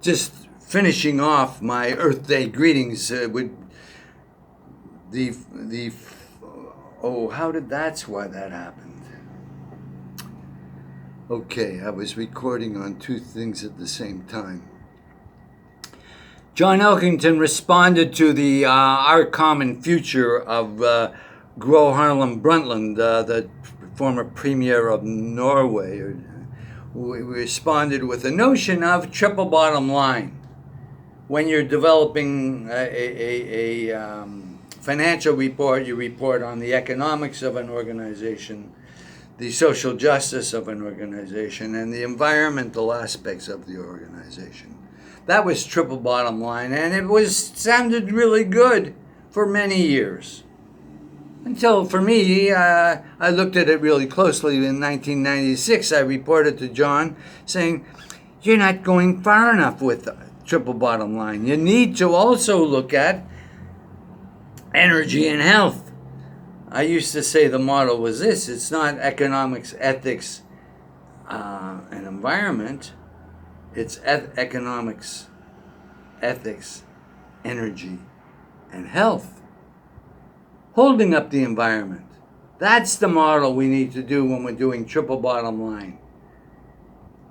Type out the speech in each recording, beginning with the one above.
just finishing off my Earth Day greetings with the that's why that happened. Okay, I was recording on two things at the same time. John Elkington responded to the Our Common Future of Gro Harlem Brundtland, the former premier of Norway. We responded with the notion of triple bottom line. When you're developing a financial report, you report on the economics of an organization, the social justice of an organization, and the environmental aspects of the organization. That was triple bottom line, and it sounded really good for many years. Until, for me, I looked at it really closely. In 1996, I reported to John saying, you're not going far enough with triple bottom line. You need to also look at energy and health. I used to say the model was this: it's not economics, ethics, and environment. It's economics, ethics, energy, and health. Holding up the environment. That's the model we need to do when we're doing triple bottom line.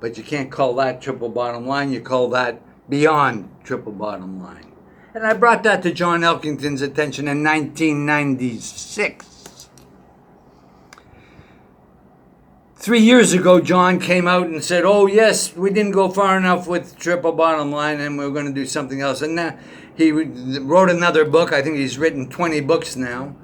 But you can't call that triple bottom line. You call that beyond triple bottom line. And I brought that to John Elkington's attention in 1996. 3 years ago, John came out and said, oh, yes, we didn't go far enough with triple bottom line and we're going to do something else. And now he wrote another book. I think he's written 20 books now.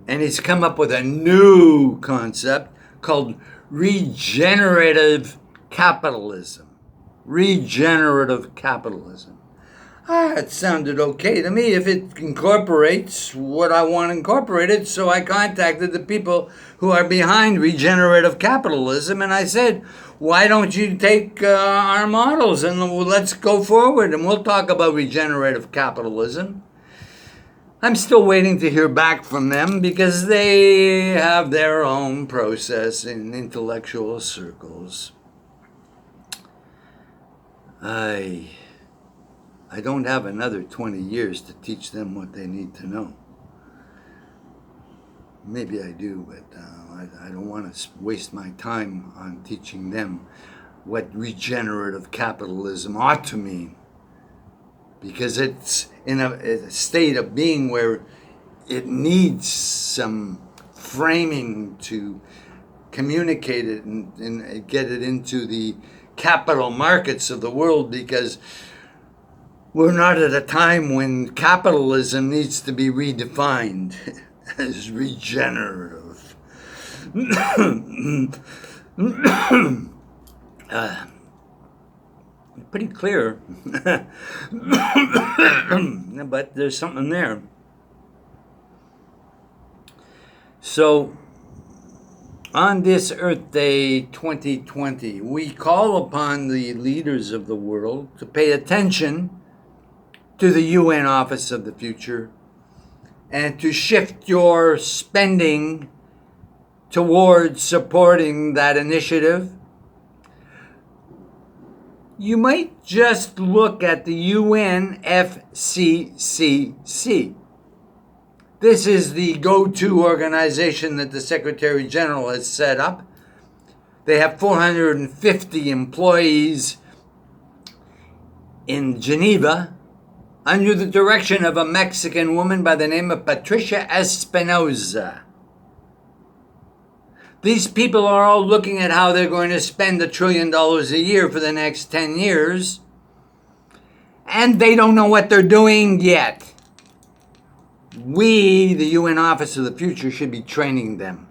And he's come up with a new concept called regenerative capitalism. Regenerative capitalism. It sounded okay to me if it incorporates what I want incorporated. So I contacted the people who are behind regenerative capitalism and I said, why don't you take our models and let's go forward and we'll talk about regenerative capitalism. I'm still waiting to hear back from them because they have their own process in intellectual circles. I don't have another 20 years to teach them what they need to know. Maybe I do, but I don't want to waste my time on teaching them what regenerative capitalism ought to mean. Because it's in a state of being where it needs some framing to communicate it and get it into the capital markets of the world, because we're not at a time when capitalism needs to be redefined as regenerative. Pretty clear, but there's something there. So, on this Earth Day 2020, we call upon the leaders of the world to pay attention to the UN Office of the Future and to shift your spending towards supporting that initiative. You might just look at the UNFCCC. This is the go-to organization that the Secretary General has set up. They have 450 employees in Geneva under the direction of a Mexican woman by the name of Patricia Espinosa. These people are all looking at how they're going to spend $1 trillion a year for the next 10 years. And they don't know what they're doing yet. We, the UN Office of the Future, should be training them.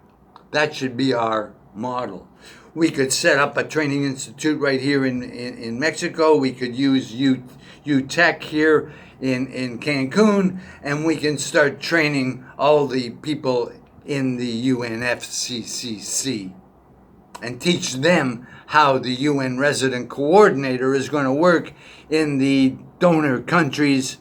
That should be our model. We could set up a training institute right here in Mexico. We could use UTech here in Cancun. And we can start training all the people in the UNFCCC and teach them how the UN resident coordinator is going to work in the donor countries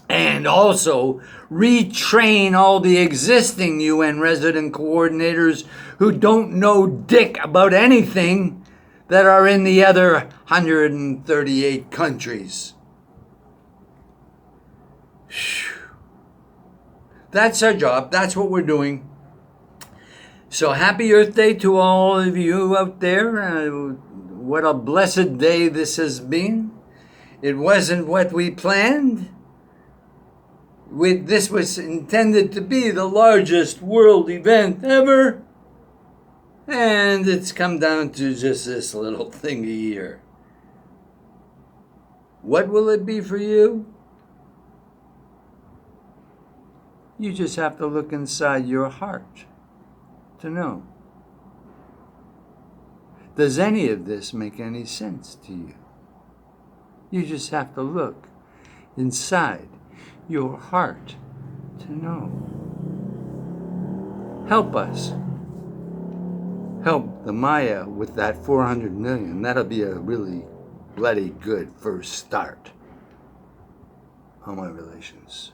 and also retrain all the existing UN resident coordinators who don't know dick about anything that are in the other 138 countries. That's our job. That's what we're doing. So happy Earth Day to all of you out there. What a blessed day this has been. It wasn't what we planned. This was intended to be the largest world event ever. And it's come down to just this little thingy here. What will it be for you? You just have to look inside your heart to know. Does any of this make any sense to you? You just have to look inside your heart to know. Help us. Help the Maya with that 400 million. That'll be a really bloody good first start on my relations.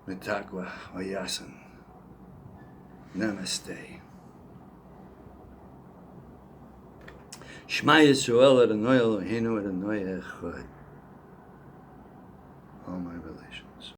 Mitakwa Oyasin. Namaste. Shema Yisrael Adonai Eloheinu Adonai Echad.